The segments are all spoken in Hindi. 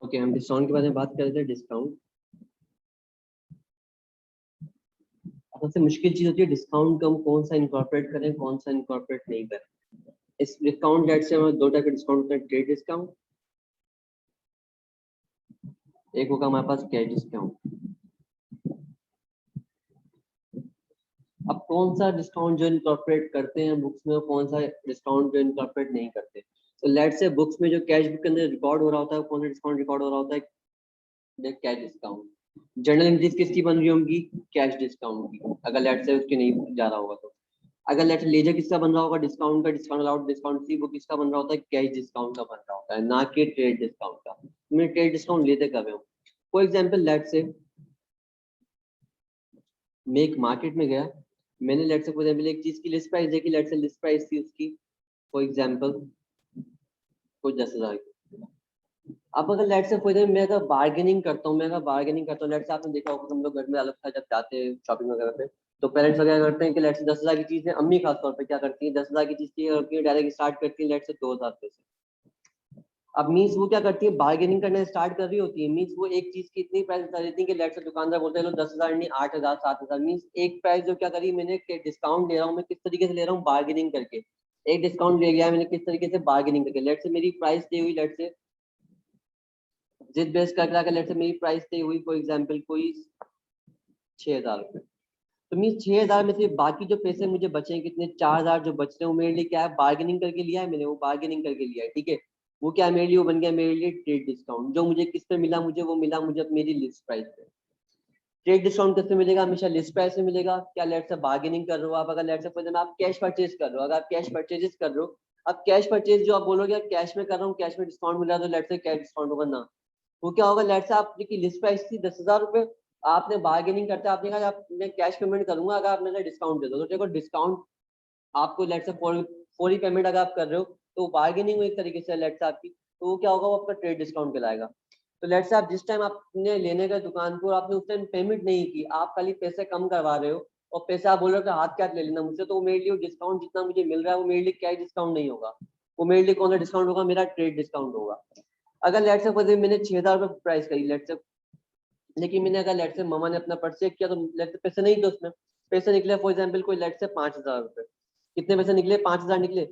ओके, हम डिस्काउंट के बारे में बात कर रहे थे। डिस्काउंट सबसे मुश्किल चीज होती है। डिस्काउंट को हम कौन सा इनकॉर्पोरेट करें, कौन सा इनकॉर्पोरेट नहीं करें। इस डिस्काउंट रेट से हमें दो टाइप के डिस्काउंट होते हैं। ट्रेड डिस्काउंट, एक होगा हमारे पास कैश डिस्काउंट। अब कौन सा डिस्काउंट जो इनकॉर्पोरेट करते हैं बुक्स में, और कौन सा डिस्काउंट जो इनकॉर्पोरेट नहीं करते। तो लेट से बुक्स में जो कैश बुक के अंदर रिकॉर्ड हो रहा होता है, कौन सा डिस्काउंट रिकॉर्ड हो रहा होता है, कैश डिस्काउंट। जर्नल एंट्रीज किसकी बन रही होंगी, कैश डिस्काउंट की, अगर लेट से उसके नहीं जा रहा होगा तो। अगर लेट लेजर किसका बन रहा होगा, डिस्काउंट का, डिस्काउंट अलाउड डिस्काउंट सी, वो किसका बन रहा होता है, कैश डिस्काउंट का बन रहा होता है, ना कि ट्रेड डिस्काउंट का। मैं ट्रेड डिस्काउंट लेते कब हूँ। फॉर एग्जाम्पल लेट से मैं एक मार्केट में गया, मैंने लेट से फॉर एग्जाम्पल एक चीज की लिस्ट प्राइस देखी, लेट से लिस्ट प्राइस थी उसकी फॉर एग्जाम्पल कुछ 10,000 की। अब अगर लेट से फॉर एग्जाम्पल मैं अगर बार्गेनिंग करता हूँ, लेट से आपने देखा होगा हम लोग घर में अलग था जब जाते हैं शॉपिंग वगैरह पे, तो पेरेंट्स वगैरह करते हैं कि लेट से 10,000 की चीज है, अम्मी खासतौर पे क्या करती है, 10,000 की चीज करती है डायरेक्ट स्टार्ट करती है लेट से 2,000 रुपए से। अब मीन्स वो क्या करती है, बार्गेनिंग करना स्टार्ट कर रही होती है। मीन्स वो एक चीज की इतनी प्राइस बता देती है कि लेट से दुकानदार बोलते हैं लो 10,000 नहीं 8,000 7,000। मीन्स एक प्राइस जो क्या करी मैंने, डिस्काउंट ले रहा हूँ मैं, किस तरीके से ले रहा हूँ, बार्गेनिंग करके। एक डिस्काउंट ले गया मैंने किस तरीके से, बार्गेनिंग करके। लेट से मेरी प्राइस तय हुई, लेट से जिस बेस कर लेट से मेरी प्राइस तय हुई फॉर एग्जाम्पल कोई 6,000 रुपये। तो मीन 6,000 में से बाकी जो पैसे मुझे बचे कितने, 4,000 जो बच रहे हैं वो मेरे लिए क्या है, बार्गेनिंग करके लिया है मैंने, वो बार्गेनिंग करके लिया है, ठीक है। वो क्या है मेरे लिए, वो बन गया मेरे लिए ट्रेड डिस्काउंट। जो मुझे किस पे मिला, मुझे वो मिला मुझे मेरी लिस्ट प्राइस पे। ट्रेड डिस्काउंट किस पे मिलेगा, हमेशा लिस्ट प्राइस में मिलेगा। क्या लेट से बार्गेनिंग कर रहे हो आप, अगर लेट से आप कैश परचेज कर रहे हो, अगर आप कैश परचेजेस कर रहे हो, अब कैश परचेज जो आप बोलोगे कैश में कर रहा हूँ, कैश में डिस्काउंट मिल रहा है, तो लेट से कैश डिस्काउंट होगा ना। वो क्या होगा, लेट से आपकी लिस्ट प्राइस थी 10,000 रुपए, आपने बार्गेनिंग करते आपने कहा आप मैं कैश पेमेंट करूंगा, अगर आप मेरा डिस्काउंट दे दो, तो देखो डिस्काउंट आपको लेट से फौरी पेमेंट अगर आप कर रहे हो, तो बार्गेनिंग एक तरीके से लेट से आपकी, तो वो क्या होगा, वो आपका ट्रेड डिस्काउंट कहलाएगा। तो लेट से आप जिस टाइम आपने लेने का दुकान को, आपने उस टाइम पेमेंट नहीं की, आप खाली पैसे कम करवा रहे हो, और पैसे आप बोल रहे हो कि हाथ क्या ले लेना मुझसे, तो वो मेरे लिए डिस्काउंट जितना मुझे मिल रहा है वो मेरे लिए कैश डिस्काउंट नहीं होगा, वो मेरे लिए कौन सा डिस्काउंट होगा, मेरा ट्रेड डिस्काउंट होगा। अगर लेट से मैंने 6,000 रुपये प्राइस करी लेट से, लेकिन मैंने अगर लेट से मामा ने अपना परचेज किया तो लेट से पैसे नहीं थे उसमें, पैसे निकले फॉर एग्जाम्पल कोई लेट से 5,000 रुपये। कितने पैसे निकले, 5,000 निकले।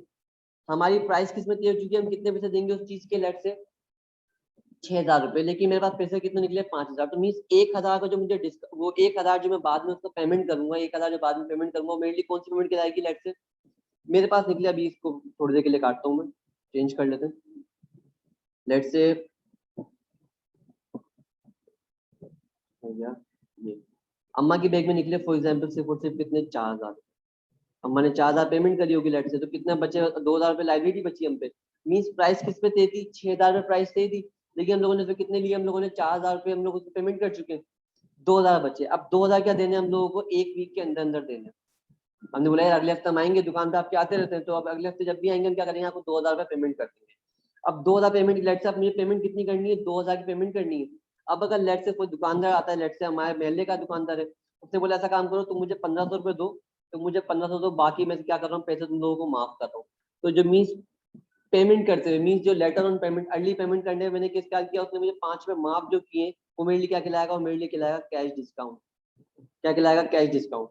हमारी प्राइस किस में तय हो चुकी है, हम कितने पैसे देंगे उस चीज के, लेट से 6,000 रुपये, लेकिन मेरे पास पैसे कितने निकले, 5,000। तो मीन्स 1,000 का जो मुझे वो 1,000 जो मैं बाद में उसको पेमेंट करूंगा, 1,000 जो बाद में पेमेंट करूंगा, वो मेरे लिए कौन सी पेमेंट कराएगी, लेट से मेरे पास निकले, अभी इसको थोड़ी देर के लिए काटता हूँ मैं, चेंज कर लेते हैं। लेट से हो गया ये, अम्मा की बैग में निकले फॉर एग्जाम्पल सिर्फ और सिर्फ कितने, 4,000। अम्मा ने 4,000 पेमेंट करी होगी लेट से, तो कितना बचे, 2,000 रुपये लाइब्रेरी बची हम पे। मीन्स प्राइस किस पे तय थी, 6,000 रुपये प्राइस तय थी, लेकिन हम लोगों ने तो कितने लिए, हम लोगों ने 4,000 रुपये हम लोग उसको पेमेंट कर चुके हैं। 2,000 बचे, अब 2,000 क्या देने हम लोगों को, एक वीक के अंदर अंदर देने। हमने बोला यार अगले हफ्ते हम आएंगे, दुकान पे आपके आते रहते हैं, तो अब अगले हफ्ते जब भी आएंगे हम क्या करेंगे, आपको 2,000 रुपये पेमेंट कर देंगे। अब 2,000 पेमेंट, लेट से अब मुझे पेमेंट कितनी करनी है, 2,000 की पेमेंट करनी है। अब अगर लेट से कोई दुकानदार आता है, लेट से हमारे मोहल्ले का दुकानदार है, उससे बोला ऐसा काम करो तुम मुझे 1,500 रुपये दो, तो मुझे 1,500 दो, बाकी मैं क्या कर रहा हूँ पैसे तुम लोगों को माफ कर रहा हूँ। तो जो मीन्स पेमेंट करते हुए, मीन्स जो later on payment, early payment करने में मैंने किस क्या किया, उसने मुझे 5 रुपये माफ जो किए, वो मेरे लिए क्या खिलाएगा, वो मेरे लिए खिलाएगा कैश डिस्काउंट। क्या खिलाएगा, कैश डिस्काउंट।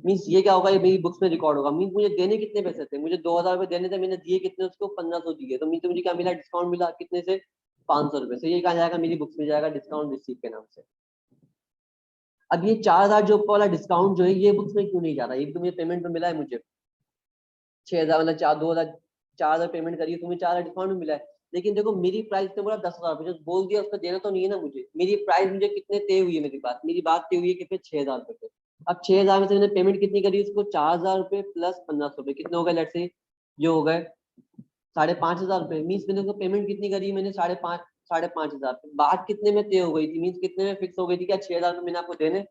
मीन्स ये क्या होगा, ये मेरी बुक्स में रिकॉर्ड होगा। मीन्स मुझे देने कितने पैसे थे, मुझे 2,000 रुपये देने थे, मैंने दिए कितने उसको, 1,500 दिए, तो मीन्स मुझे क्या मिला, डिस्काउंट मिला कितने से, 500 रुपये से। ये कहा जाएगा, मेरी बुक्स में जाएगा डिस्काउंट रिसीव के नाम से। अब ये 4,000 जो ऊपर वाला डिस्काउंट जो है, ये बुक्स में क्यों नहीं जा रहा, ये तो मुझे पेमेंट में मिला है, मुझे 6,000 मतलब 2,000, 4,000 पेमेंट करी है, तुम्हें 4,000 डिस्काउंट में मिला है। लेकिन देखो मेरी प्राइस ने बोला 10,000 रुपये, जो बोल दिया उसका देना तो नहीं है ना मुझे। मेरी प्राइस मुझे कितने तय हुई है, मेरी बात तय हुई है कितने, 6,000 रुपये पे। अब 6,000 में से मैंने पेमेंट कितनी करी उसको, 4,000 रुपये प्लस 1,500 रुपये, कितने हो गए लेट से, जो हो गए 5,500 रुपये। मीन्स मैंने उसको पेमेंट कितनी करी, मैंने 5,500 बात कितने में तय हो गई थी, मीन्स कितने में फिक्स हो गई थी, क्या 6,000 रुपये मैंने आपको देने।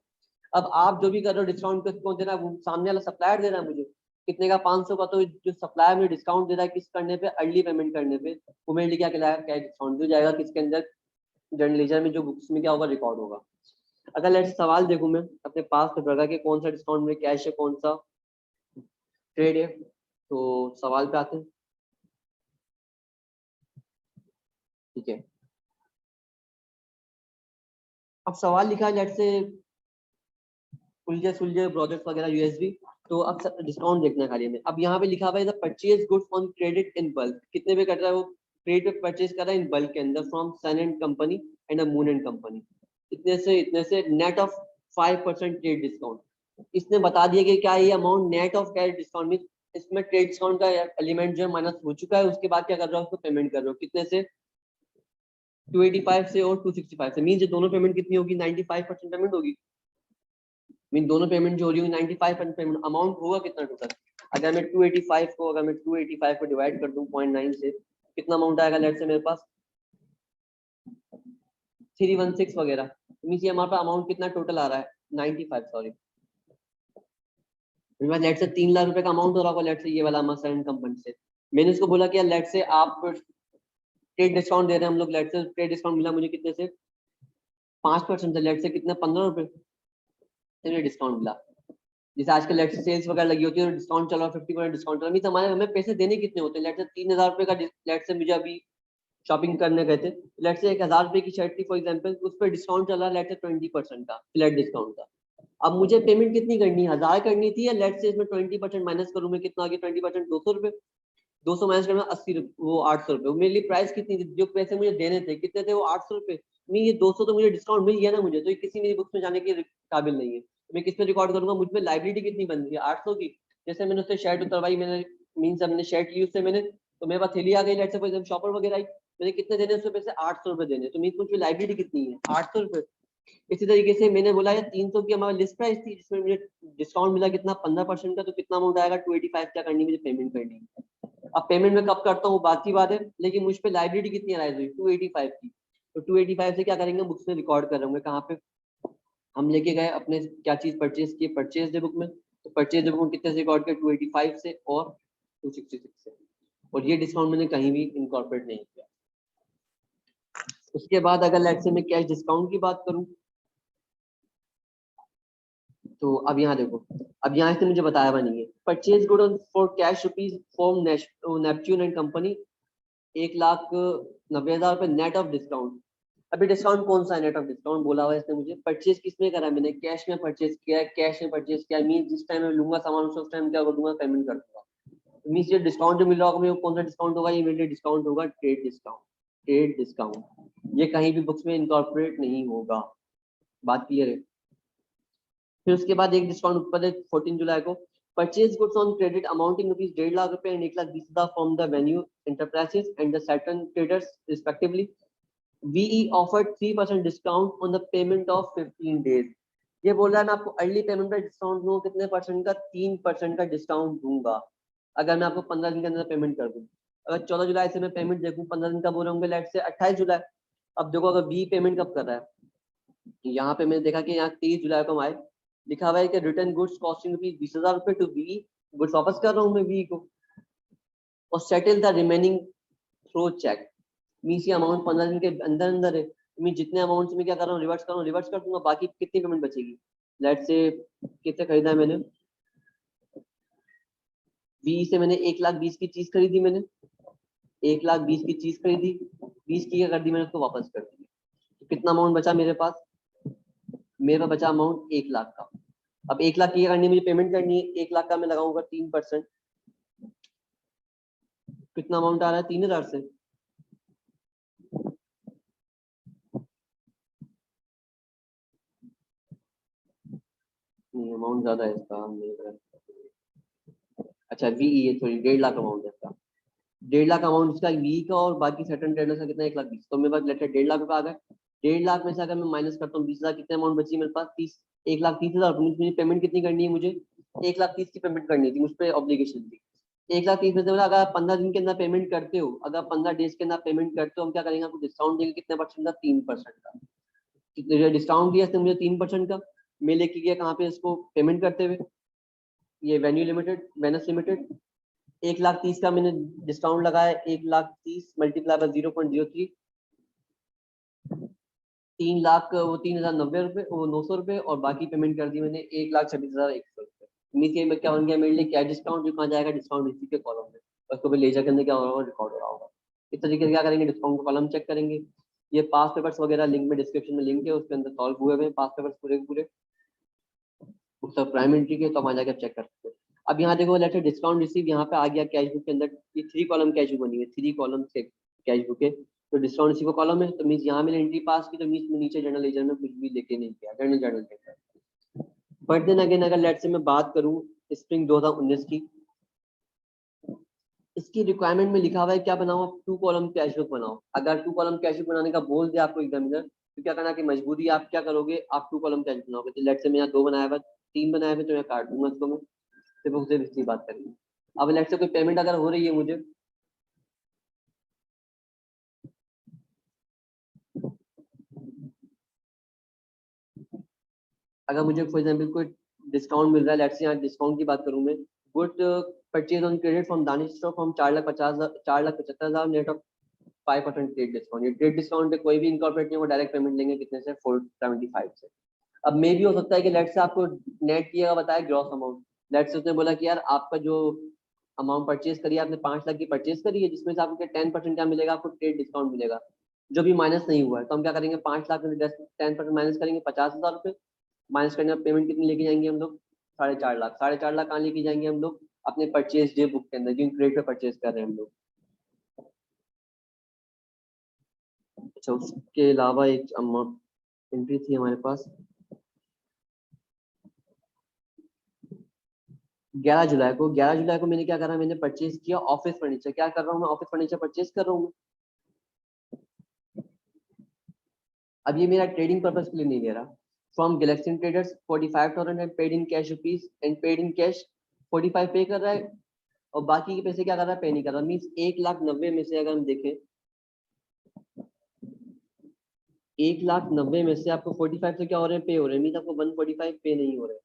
अब आप जो भी कर रहे हो डिस्काउंट कौन दे रहा है, सामने वाला सप्लायर दे रहा है मुझे कितने का, 500 का। तो जो सप्लायर मुझे डिस्काउंट दे रहा है किस करने पे, अर्ली पेमेंट करने पे, वो मेरे लिए क्या कहलाएगा, क्या डिस्काउंट हो जाएगा, किसके अंदर, जर्नलिज्म में, जो बुक्स में क्या होगा, रिकॉर्ड होगा। अगर लेट्स सवाल देखूं मैं अपने पास पेपर का कि कौन सा डिस्काउंट में कैश है, कौन सा ट्रेड है, तो सवाल पे आते हैं, ठीक है। अब सवाल लिखा है लेट से सुलझे सुलझे प्रोजेक्ट वगैरह यूएसबी, तो अब डिस्काउंट देखना है खाली हमें। अब यहाँ पे लिखा हुआ है the purchase goods on credit in bulk, कितने पे कर रहा है वो, क्रेडिट पे परचेज कर रहा है इन बल्क के अंदर from Sun and company and Moon and company, इतने से नेट ऑफ 5% ट्रेड डिस्काउंट। इसने बता दिया कि क्या ये amount net of cash discount mean इसमें ट्रेड डिस्काउंट का एलिमेंट जो है माइनस हो चुका है, उसके बाद क्या कर रहा है उसको पेमेंट कर रहे हो कितने से 285 से और 265 से, मीन दोनों पेमेंट कितनी होगी 95% पेमेंट होगी, मीन दोनों पेमेंट जो हो रही होगी 95% पेमेंट। अमाउंट होगा कितना टोटल, अगर मैं 285 को डिवाइड कर दूं 0.9 से, कितना अमाउंट आएगा लेट से मेरे पास 316 वगैरह, मीन ये हमारे पास अमाउंट कितना टोटल आ रहा है 95, सॉरी मेरे पास लेट से 3 लाख रुपए का अमाउंट हो रहा होगा लेट से ये वाला मसलन कंपनी से। मैंने उसको बोला कि यार लेट से आप ट्रेड डिस्काउंट दे रहे हैं हम लोग, लेट से ट्रेड डिस्काउंट मिला मुझे कितने से 5% से, लेट से कितना 15 रुपए से डिस्काउंट मिला। जैसे आजकल लेट से सेल्स वगैरह लगी होती है डिस्काउंट चल रहा है 50% डिस्काउंट चल रहा है, हमारे हमें पैसे देने कितने होते हैं, लेट से 3000 रुपए का लेट से मुझे अभी शॉपिंग करने गए थे, लेट से 1000 रुपए की शर्ट थी फॉर एग्जाम्पल, उस पर डिस्काउंट चल रहा है लेट से 20% का फ्लैट डिस्काउंट का। अब मुझे पेमेंट कितनी करनी है 1000 करनी थी, या लेट से इसमें 20% माइनस करूं मैं, कितना आ गया 20% 200 रुपए, 200 माइनस करना 80 रुपए, वो 800 रुपए, मेरे लिए प्राइस कितनी थी, जो पैसे मुझे देने थे कितने थे वो 800 रुपए, नहीं ये 200 तो मुझे डिस्काउंट मिल गया ना मुझे, तो ये किसी मेरी बुक्स में जाने के काबिल नहीं है, मैं किस पे रिकॉर्ड करूंगा, मुझ में लाइबिलिटी कितनी बन रही है 800 की। जैसे मैंने उससे शर्ट उतरवाई, मैंने मीन्स मैंने शर्ट ली उससे मैंने, तो मेरे पास थैली आ गई लेट से फॉर एग्जांपल शॉपर वगैरह आई, मैंने कितने देने उससे पैसे 800 रुपए देने, तो मीन्स मुझ में लाइबिलिटी कितनी है 800 रुपए। इसी तरीके से मैंने बोला यार 300 की हमारी लिस्ट प्राइस थी जिसमें मुझे डिस्काउंट मिला कितना 15% का, तो कितना अमाउंट आएगा 285 क्या करनी मुझे पेमेंट करनी है। अब पेमेंट में कब करता हूँ बात की बात है, लेकिन मुझ पे लाइबिलिटी कितनी राइज हुई 285 की, तो 285 से क्या करेंगे बुक्स में रिकॉर्ड कर रहे कहाँ पे, हम लेके गए अपने क्या चीज परचेज की परचेज डे बुक में, तो परचेज डे बुक में कितने से रिकॉर्ड किया 285 से और 266 से, और ये डिस्काउंट मैंने कहीं भी इनकॉर्पोरेट नहीं किया। उसके बाद अगर लेट से मैं कैश डिस्काउंट की बात करूं, तो अब यहाँ देखो, अब यहाँ से मुझे बताया हुआ नहीं है, purchase good on for cash rupees form Neptune and company 1,90,000 रुपए नेट ऑफ डिस्काउंट। अभी डिस्काउंट कौन सा है नेट ऑफ डिस्काउंट बोला हुआ है इसने मुझे, परचेज किसमें करा मैंने कैश में परचेज किया, कैश में परचेज किया मीन जिस टाइम मैं लूंगा सामान उस टाइम क्या कर दूंगा पेमेंट कर दूंगा, मीन ये डिस्काउंट जो मिल रहा होगा मुझे कौन सा डिस्काउंट होगा, ये मेरे लिए डिस्काउंट होगा ट्रेड डिस्काउंट, ट्रेड डिस्काउंट, ये कहीं भी बुक्स में इनकॉर्पोरेट नहीं होगा, बात क्लियर है। फिर उसके बाद एक डिस्काउंट ऊपर है 14 जुलाई को, purchase goods on credit amounting rupees 1.5 lakh रुपए and 1,20,000 from the venue enterprises and the certain traders respectively, VE offered 3% discount on the payment of 15 days। ये बोल रहा है मैं आपको अर्ली पेमेंट पर डिस्काउंट दूंगा कितने परसेंट का 3% का डिस्काउंट दूंगा, अगर मैं आपको 15 दिन के अंदर पेमेंट कर दूं। अगर 14 जुलाई से मैं पेमेंट देखूं 15 दिन का बोल रहे होंगे लेट से 28 जुलाई। अब देखो अगर बी पेमेंट कब कर रहा है, यहाँ पे मैंने देखा कि यहाँ 23 जुलाई को हमारे लिखा हुआ है कि रिटर्न गुड्स कॉस्टिंग रुपीज 20,000 रुपए टू बी, गुड्स वापस कर रहा हूँ मैं बी को, और settle the remaining through cheque, means ये अमाउंट 15 दिन के अंदर अंदर है, मीन जितने अमाउंट से मैं क्या कर रहा हूँ रिवर्स कर दूंगा, बाकी कितनी पेमेंट बचेगी, लेट से कितने खरीदा है मैंने, 20 से मैंने 1,20,000 की चीज खरीदी, मैंने 1,20,000 की चीज खरीदी, 20 की क्या कर दी मैंने उसको वापस कर दी, तो कितना अमाउंट बचा मेरे पास, मेरा बचा अमाउंट 1 लाख का। अब 1 लाख की क्या करनी है मुझे पेमेंट करनी है, 1 लाख का मैं लगाऊंगा 3%, कितना अमाउंट आ रहा है 3,000 से, नहीं अमाउंट ज्यादा है इसका, अच्छा वी ये सॉरी 1.5 लाख अमाउंट है इसका, 1.5 लाख अमाउंट इसका वी का, और बाकी सेटन ट्रेडर्स का कितना 1,20,000, तो मेरे पास लेटर 1.5 लाख रुपए आ गए। 1.5 लाख में से अगर मैं माइनस करता हूँ 20,000 कितने अमाउंट बची मेरे पास 30, 1,30,000 मुझे पेमेंट कितनी करनी है, मुझे 1,30,000 की पेमेंट करनी थी, मुझ पर ऑब्लिगेशन थी 1,30,000 में से, अगर आप 15 दिन के अंदर पेमेंट करते हो, अगर 15 डेज के अंदर पेमेंट करते हो, हम क्या करेंगे आपको डिस्काउंट देंगे कितने परसेंट का 3% का, कितने डिस्काउंट दिया इसने मुझे 3% का, मैं लेके गया कहाँ पे इसको पेमेंट करते हुए, ये वेन्यू लिमिटेड वेनस लिमिटेड, 1,30,000 का मैंने डिस्काउंट लगाया, 1,30,000 मल्टीप्लाई बाय 0.03, 3 लाख वो 3,090 रुपए, वो 900 रुपए, और बाकी पेमेंट कर दी मैंने 1,26,100 रुपए। नीचे में क्या बन गया मेरे लिए क्या डिस्काउंट, जो कहाँ जाएगा डिस्काउंट इसी के कॉलम में, उसको भी ले जाकर क्या हो रहा होगा रिकॉर्ड हो रहा होगा। इस तरीके से क्या करेंगे डिस्काउंट का कॉलम चेक करेंगे, ये पास पेपर्स वगैरह लिंक में डिस्क्रिप्शन में लिंक है, उसके अंदर सॉल्व हुए हुए हैं पास पेपर्स पूरे के पूरे, उसका प्राइम एंट्री के, तो वहां जाकर चेक कर सकते हो। अब यहाँ देखो लेट्स डिस्काउंट रिसीव, यहाँ पे आ गया कैश बुक के अंदर, ये 3 कॉलम कैश बुक बनी है, 3 कॉलम से कैश बुक है, तो डिस्काउंट रिसीव कॉलम है, तो मीन्स यहाँ मैंने एंट्री पास की, तो मीन्स नीचे जर्नल लेजर में कुछ भी लेके नहीं किया, जर्नल लेकर। बट देन अगेन अगर लेट्स से मैं बात करूँ स्प्रिंग 2019 की, इसकी रिक्वायरमेंट में लिखा हुआ है क्या बनाओ, 2 कॉलम कैश बुक बनाओ। अगर 2 कॉलम कैश बुक बनाने का बोल दिया आपको एग्जामिनर, तो क्या करना कि मजबूरी आप क्या करोगे, आप 2 कॉलम कैश बुक बनाओगे। तो लेट्स से मैं यहाँ 2 बनाया हुआ, 3 बनाए हुए, तो मैं काट दूंगा इसको, मैं सिर्फ उससे इसकी बात करेंगे। अब लेट्स से कोई पेमेंट अगर हो रही है मुझे, अगर मुझे फॉर एग्जांपल कोई डिस्काउंट मिल रहा है, लेट्स से यहाँ डिस्काउंट की बात करूँ मैं, good purchase on credit from Danish stock from 4,75,000 net of 5% trade discount. ये ट्रेड डिस्काउंट पे कोई भी इनकॉर्पोरेट नहीं, वो डायरेक्ट पेमेंट लेंगे कितने से, 475 से। अब मे भी हो सकता है कि लेट्स से आपको नेट किया बताया ग्रॉस अमाउंट, लेट्स से उसने बोला कि यार आपका जो अमाउंट परचेज करी है आपने 5 लाख की परचेज करी है, जिसमें से आपको 10% क्या मिलेगा, आपको ट्रेड डिस्काउंट मिलेगा, जो भी माइनस नहीं हुआ है। तो हम क्या करेंगे, 5 लाख में 10% माइनस करेंगे, 50,000 रुपये माइनस करने का पेमेंट कितनी लेके जाएंगे हम लोग, 4.5 लाख। 4.5 लाख कहाँ लेके जाएंगे हम लोग, अपने परचेज डे बुक के अंदर, क्योंकि क्रेडिट पे परचेज कर रहे हैं हम लोग। अच्छा उसके अलावा एक एंट्री थी हमारे पास 11 जुलाई को मैंने क्या करा, मैंने परचेज किया ऑफिस फर्नीचर। क्या कर रहा हूँ मैं, ऑफिस फर्नीचर परचेज कर रहा हूँ। अब ये मेरा ट्रेडिंग पर्पज के लिए नहीं ले रहा। From Galaxy traders 45,000 and paid in cash rupees and paid in cash 45 पे कर रहा है, और बाकी के पैसे क्या कर रहा है, पे नहीं कर रहा। मीन्स 1,90,000 में से अगर हम देखें, 1,90,000 में से आपको 45 से क्या हो रहे हैं, पे हो रहे हैं। मीन्स आपको 145 पे नहीं हो रहे हैं।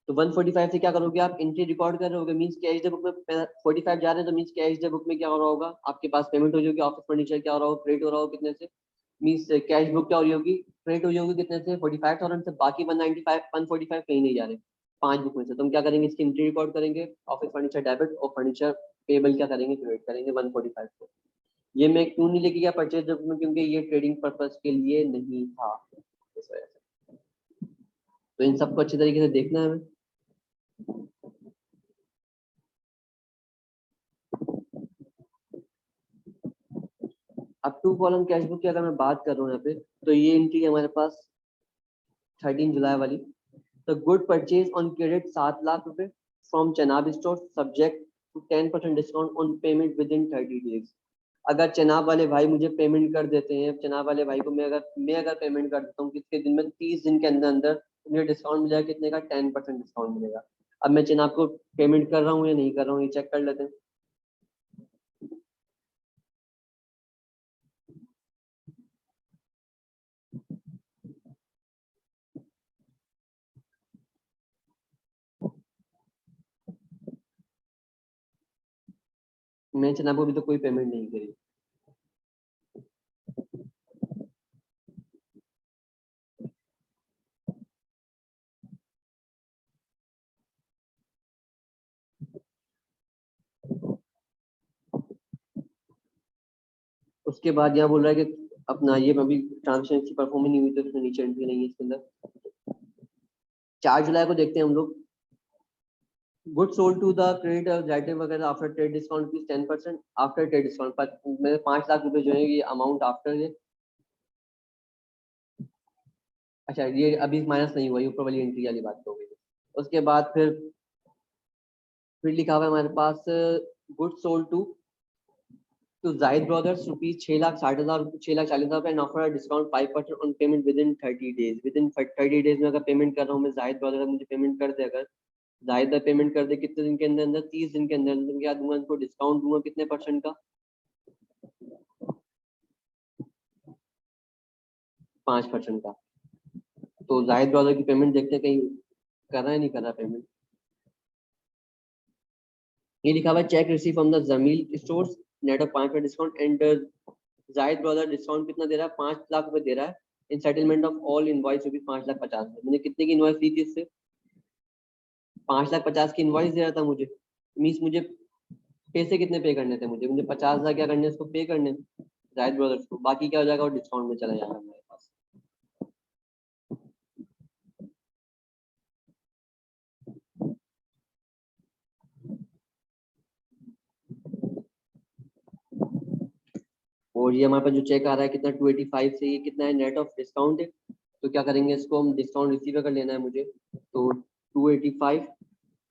तो 145 से क्या करोगे आप, एंट्री रिकॉर्ड कर रहे होगे। मीन्स कैश डे बुक में 45 जा रहे हैं, तो मीन्स कैश डे बुक में क्या हो रहा होगा, आपके पास पेमेंट हो जाएगी ऑफिस फर्नीचर, क्या हो रहा होगा, क्रेडिट हो रहा होगा कितने से, मीन्स कैश बुक क्या हो रही होगी, क्रेडिट हो जाएगी कितने से, 45,000 से। बाकी 145 कहीं नहीं जा रहे, 5 बुक में से। तो हम क्या करेंगे, इसकी एंट्री रिकॉर्ड करेंगे, ऑफिस फर्नीचर डेबिट और फर्नीचर पेबल क्या करेंगे, क्रेडिट करेंगे 145 को। ये मैं क्यों नहीं लेके गया परचेज बुक में, क्योंकि ये ट्रेडिंग पर्पज के लिए नहीं था, इस वजह से। तो इन सबको अच्छे तरीके से देखना है हमें। अब 2 कॉलम कैश बुक की अगर मैं बात कर रहा हूँ यहाँ पे, तो ये एंट्री है हमारे पास 13 जुलाई वाली। तो good purchase on credit 7 lakh रुपए from Chenab store subject to 10% discount on payment within 30 days. अगर चनाब वाले भाई मुझे पेमेंट कर देते हैं, चनाब वाले भाई को मैं अगर पेमेंट कर देता हूँ कितने दिन में, 30 दिन के अंदर अंदर, तो मुझे डिस्काउंट मिलेगा कितने का, 10% डिस्काउंट मिलेगा। अब मैं चनाब को पेमेंट कर रहा हूँ या नहीं कर रहा हूँ, ये चेक कर लेते हैं। मैं चनाब को अभी तो कोई पेमेंट नहीं करी। उसके बाद यहाँ बोल रहा है कि अपना ये अभी ट्रांजेक्शन की परफॉर्म नहीं हुई, तो उसमें नीचे एंट्री नहीं है इसके अंदर। 4 जुलाई को देखते हैं हम लोग, good sold to the credit item वगैरह आफ्टर ट्रेड डिस्काउंट की 10% आफ्टर ट्रेड डिस्काउंट पर मेरे 5 लाख रुपए जो है ये अमाउंट आफ्टर ये, अच्छा ये अभी माइनस नहीं हुआ, ये ऊपर वाली एंट्री वाली बात हो गई। उसके बाद फिर लिखा हुआ है हमारे पास good sold to Zahid brothers rupees 6,60,000 6,40,000 and offer discount 5% on payment within 30 days. Within 30 days में अगर पेमेंट कर रहा हूँ मैं, जाहिद ब्रदर मुझे पेमेंट कर दे, अगर जाहिद पेमेंट कर दे कितने दिन के अंदर अंदर, 30 दिन के अंदर अंदर, क्या दूंगा इनको, डिस्काउंट दूंगा कितने परसेंट का, 5% का। तो जाहिद ब्रदर की पेमेंट देखते हैं कहीं कर रहा है नहीं कर रहा पेमेंट। ये लिखा हुआ है cheque receive from the Jameel stores net of 5% discount and Zahid brother discount कितना दे रहा है, 5 लाख रुपए दे रहा है in settlement of all invoice rupees 5,50,000। मैंने कितने की इनवॉइस दी थी इससे, 5,50,000 की इनवॉइस दे रहा था मुझे। मीन्स मुझे पैसे कितने पे करने थे, मुझे 50,000 क्या करने, उसको पे करने। जायद ब्रदर्स को, बाकी क्या हो जाएगा वो डिस्काउंट में चला जाएगा हमारे पास। और ये हमारे पास जो चेक आ रहा है कितना 285 से, ये कितना है नेट ऑफ डिस्काउंट है। तो क्या करेंगे, इसको हम डिस्काउंट रिसीव कर लेना है मुझे, तो 285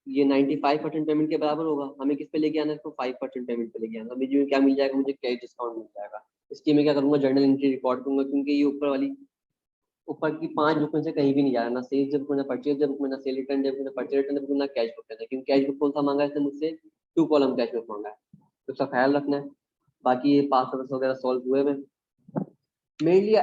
ये 95% पेमेंट के बराबर होगा। हमें किस पे लेके आना है इसको, 5% पेमेंट पे लेके आना। अभी जो क्या मिल जाएगा मुझे, कैश डिस्काउंट मिल जाएगा। इसकी मैं क्या करूंगा, जर्नल एंट्री रिकॉर्ड करूंगा, क्योंकि ये ऊपर की 5 बुक में से कहीं भी नहीं जा रहा, ना सेल्स बुक में, ना परचेज बुक में, ना सेल रिटर्न बुक में, ना परचेज रिटर्न बुक में, ना कैश बुक में। क्योंकि कैश बुक कौन सा मांगा है इसने मुझसे, 2 कॉलम कैश बुक मांगा है, तो उसका ख्याल रखना है। बाकी ये पास वगैरह सॉल्व हुए में मेनली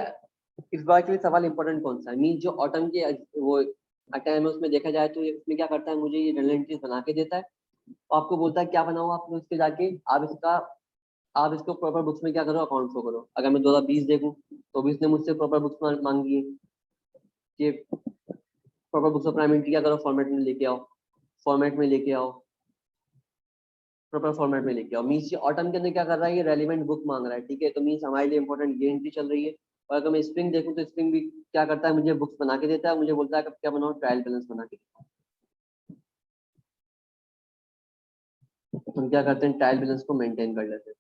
इस बार के लिए सवाल इंपॉर्टेंट कौन सा है, मीन जो ऑटम के वो टाइम है उसमें देखा जाए तो इसमें क्या करता है, मुझे ये जर्नल एंट्रीज बना के देता है और आपको बोलता है क्या बनाओ, आप उसके जाके आप इसको प्रॉपर बुक्स में क्या करो, अकाउंट शो करो। अगर मैं 2020 देखूं तो भी इसने मुझसे प्रॉपर बुक्स मांगी है कि प्रॉपर बुक्स ऑफ प्राइम क्या करो, फॉर्मेट में लेके आओ, फॉर्मेट में लेके आओ, प्रॉपर फॉर्मेट में लेके आओ। मीन्स ये ऑटम के अंदर क्या कर रहा है, ये रेलिवेंट बुक मांग रहा है, ठीक है। तो मीन्स हमारे लिए इंपॉर्टेंट ये एंट्री चल रही है। और अगर मैं स्प्रिंग देखूं तो स्प्रिंग भी क्या करता है, मुझे बुक्स बना के देता है, मुझे बोलता है कब क्या बनाओ, ट्रायल बैलेंस बना के देता है। हम क्या करते हैं, ट्रायल बैलेंस को मेंटेन कर लेते हैं।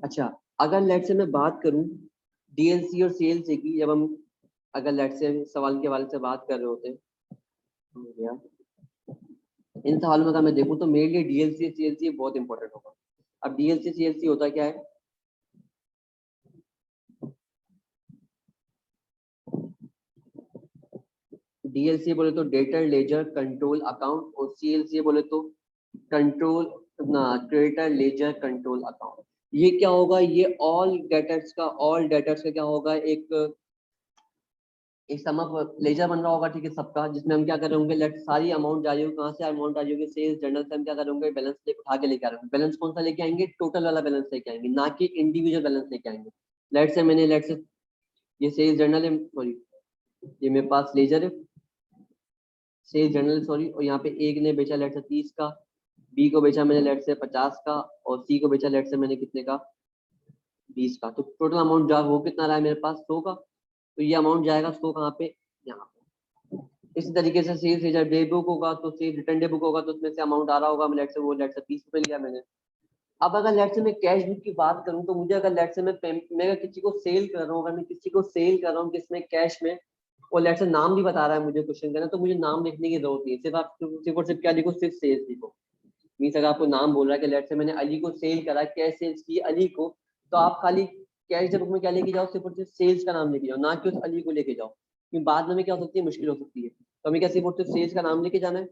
अच्छा, अगर लेट से मैं बात करूं डीएलसी और सीएलसी की, जब हम अगर लेट से सवाल के हवाले से बात कर रहे होते हैं, इन सवालों में अगर मैं देखूं तो मेरे लिए डीएलसी सीएलसी बहुत इंपॉर्टेंट होगा। अब डीएलसी सीएलसी होता क्या है, डीएलसी बोले तो डेटर लेजर कंट्रोल अकाउंट, और सीएलसी बोले तो कंट्रोल ना क्रेडिटर लेजर कंट्रोल अकाउंट। ये क्या होगा, ये ऑल डेटर्स का क्या होगा, एक सम ऑफ लेजर बन रहा होगा, ठीक है, सबका, जिसमें हम क्या कर रहे होंगे, लेट सारी अमाउंट जा रही होगी, कहाँ से अमाउंट आ रही होगी, सेल्स जर्नल से हम क्या करेंगे, बैलेंस लेके उठा के लेके आ रहे हैं। बैलेंस कौन सा लेके आएंगे, टोटल वाला बैलेंस लेके आएंगे, ना कि इंडिविजुअल बैलेंस लेके आएंगे। लेट से ये सेल्स जर्नल है, सॉरी ये मेरे पास लेजर है, सेल्स जर्नल सॉरी, और यहाँ पे एक ने बेचा लेट से 30 का, बी को बेचा मैंने लेट से 50 का, और सी को बेचा लेट से मैंने कितने का, 20 का। तो टोटल अमाउंट जा वो कितना रहा है मेरे पास, 100 का। तो ये अमाउंट जाएगा 100 कहाँ पे, यहाँ पे। इसी तरीके से सेल्स लेजर डे बुक होगा तो सेल्स रिटर्न डे बुक होगा, तो उसमें से अमाउंट आ रहा होगा, मैं लेट से वो लेट से 30 रुपए लिया मैंने। अब अगर लेट से मैं कैश बुक की बात करूं तो मुझे अगर लेट से मैं अगर किसी को सेल कर रहा हूँ, अगर मैं किसी को सेल कर रहा हूँ किसमें, कैश में, और लेट से नाम भी बता रहा है मुझे क्वेश्चन करना, तो मुझे नाम लिखने की जरूरत नहीं है, सिर्फ आप सिर्फ और सिर्फ क्या लिखो, सिर्फ सेल्स लिखो। मीन्स अगर आपको नाम बोल रहा है कि लेट से मैंने अली को सेल करा, कैश सेल्स की अली को, तो आप खाली कैश बुक में क्या लेके जाओ, सिर्फ और सिर्फ सेल्स का नाम लेके जाओ, ना कि उस अली को लेके जाओ, क्योंकि बाद में क्या हो सकती है, मुश्किल हो सकती है। तो हमें क्या सिर्फ और सिर्फ सेल्स का नाम लेके जाना है।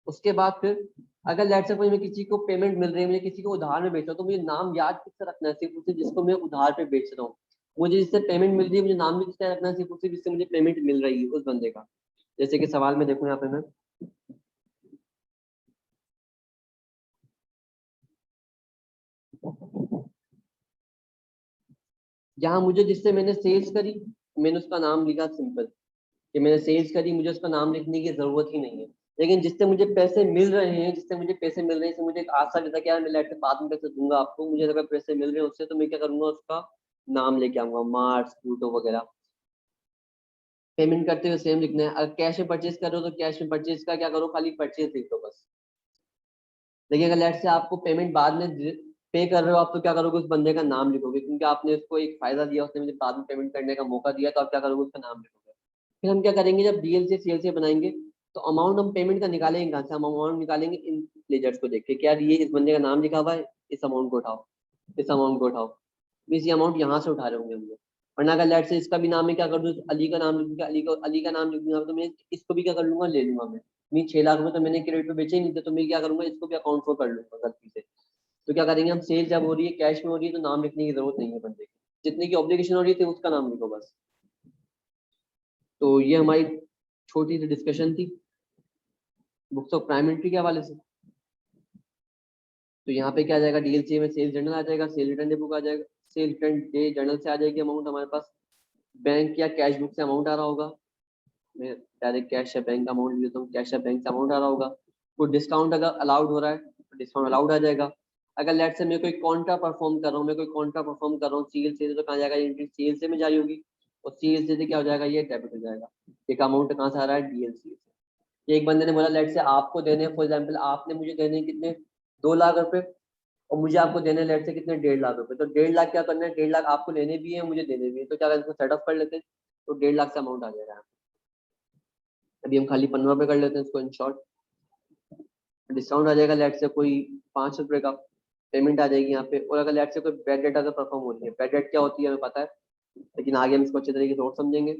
उसके बाद फिर अगर लेट से मैं किसी को पेमेंट मिल रही है, मुझे किसी को उधार में बेच रहा हूँ, तो मुझे नाम याद किससे रखना है, सिर्फ उसे जिसको मैं उधार पे बेच रहा हूँ। मुझे जिससे पेमेंट मिल रही है मुझे नाम भी किसका रखना है, सिर्फ उसे जिससे मुझे पेमेंट मिल रही है, उस बंदे का। जैसे कि सवाल में देखूँ यहाँ पे मैं, यहाँ मुझे जिससे मैंने सेल्स करी, मैंने उसका नाम लिखा सिंपल, कि मैंने सेल्स करी, मुझे उसका नाम लिखने की जरूरत ही नहीं है। लेकिन जिससे मुझे पैसे मिल रहे हैं, जिससे मुझे पैसे मिल रहे हैं, मुझे एक आशा रहता है कि यार मैं लेट से बाद में पैसे दूंगा आपको, मुझे अगर पैसे मिल रहे हैं उससे, तो मैं क्या करूंगा, उसका नाम लेके आऊंगा, मार्स प्लूटो वगैरह। पेमेंट करते हुए सेम लिखना है। अगर कैश में परचेज करो तो कैश में परचेज का क्या करो, खाली परचेज लिख दो बस। लेकिन अगर लेट से आपको पेमेंट बाद में पे कर रहे हो आप, तो क्या करोगे, उस बंदे का नाम लिखोगे, क्योंकि आपने उसको एक फायदा दिया, उसने मुझे बाद में पेमेंट करने का मौका दिया, तो आप क्या करोगे, उसका नाम लिखोगे। फिर हम क्या करेंगे, जब डीएल से सीएल से बनाएंगे, तो अमाउंट हम पेमेंट का निकालेंगे कहाँ से, हम अमाउंट निकालेंगे इन लेजर्स को देख के, क्या ये इस बंदे का नाम लिखा हुआ है, इस अमाउंट को उठाओ, इस अमाउंट को उठाओ। मीन्स ये अमाउंट यहाँ से उठा रहे होंगे हम लोग। वरना अगर लेट से इसका भी नाम है, क्या कर दूँ, अली का नाम लिखूंगा, अली का नाम लिखूंगा, तो मैं इसको भी क्या कर लूंगा, ले लूंगा मैं। नहीं 6 लाख रुपए तो मैंने क्रेडिट पे बेचे ही नहीं थे, तो मैं क्या करूंगा, इसको भी अकाउंट को कर लूंगा गलती से। तो क्या करेंगे हम, सेल जब हो रही है कैश में हो रही है, तो नाम लिखने की जरूरत नहीं है बंदे की, जितने की ऑब्लिगेशन हो रही थी उसका नाम लिखो बस। तो ये हमारी छोटी सी डिस्कशन थी बुक्स ऑफ प्राइम एंट्री के हवाले से। तो यहाँ पे क्या आ जाएगा, डीएलसी में सेल्स जर्नल आ जाएगा, सेल रिटर्न डे बुक आ जाएगा, सेल रिटर्न डे जर्नल से आ जाएगी अमाउंट हमारे पास, बैंक या कैश बुक से अमाउंट आ रहा होगा, मैं डायरेक्ट कैश या बैंक का अमाउंट लेता हूँ, कैश या बैंक से अमाउंट आ रहा होगा। कोई डिस्काउंट अगर अलाउड हो रहा है तो डिस्काउंट अलाउड आ जाएगा। अगर लेट से मैं कोई कॉन्ट्रा परफॉर्म कर रहा हूँ, सीएल से तो कहाँ जाएगा, एंट्री सीएल से में जारी होगी, और सीएल से क्या हो जाएगा, ये डेबिट हो जाएगा। एक अमाउंट कहाँ से आ रहा है, डीएलसी से। एक बंदे ने बोला लेट से आपको देने, फॉर एग्जाम्पल आपने मुझे देने कितने 2 लाख रुपए, और मुझे आपको देने लेट से कितने 1.5 लाख रुपए। तो 1.5 लाख क्या करना है, 1.5 लाख आपको लेने भी है मुझे देने भी है, तो क्या इसको सेटअप कर लेते हैं, तो 1.5 लाख से अमाउंट आ जाएगा। अभी हम खाली 15 रुपए कर लेते हैं इसको इन शॉर्ट। डिस्काउंट आ जाएगा लेट से कोई 5 रुपए का पेमेंट आ जाएगी यहाँ पे। और अगर लेट से कोई बैड डेट अगर परफॉर्म होती है, बैड डेट क्या होती है हमें पता है, लेकिन आगे हम इसको अच्छे तरीके से और समझेंगे।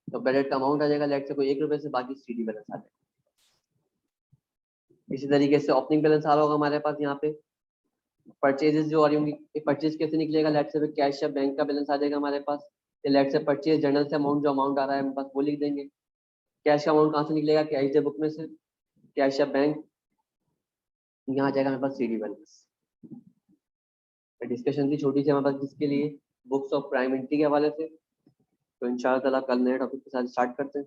तो बैड डेट का अमाउंट आ जाएगा लेट से कोई 1 रुपए से, बाकी सीडी बैलेंस आ जाएगा। इसी तरीके से ओपनिंग बैलेंस आ रहा होगा हमारे पास यहाँ पे। परचेजेस जो आ रही होंगी, परचेज कैसे निकलेगा, लेट से कैश या बैंक का बैलेंस आ जाएगा हमारे पास। लेट से परचेज जर्नल से अमाउंट, जो अमाउंट आ रहा है हमारे पास वो लिख देंगे। कैश का अमाउंट कहाँ से निकलेगा, कैश डे बुक में से, कैश या बैंक, यहाँ आ जाएगा हमारे पास सीडी बैलेंस। डिस्कशन थी छोटी सी हमारे पास किसके लिए, बुक्स ऑफ प्राइम एंट्री के हवाले से। तो इंशाल्लाह ताला कल नए टॉपिक के साथ स्टार्ट करते हैं।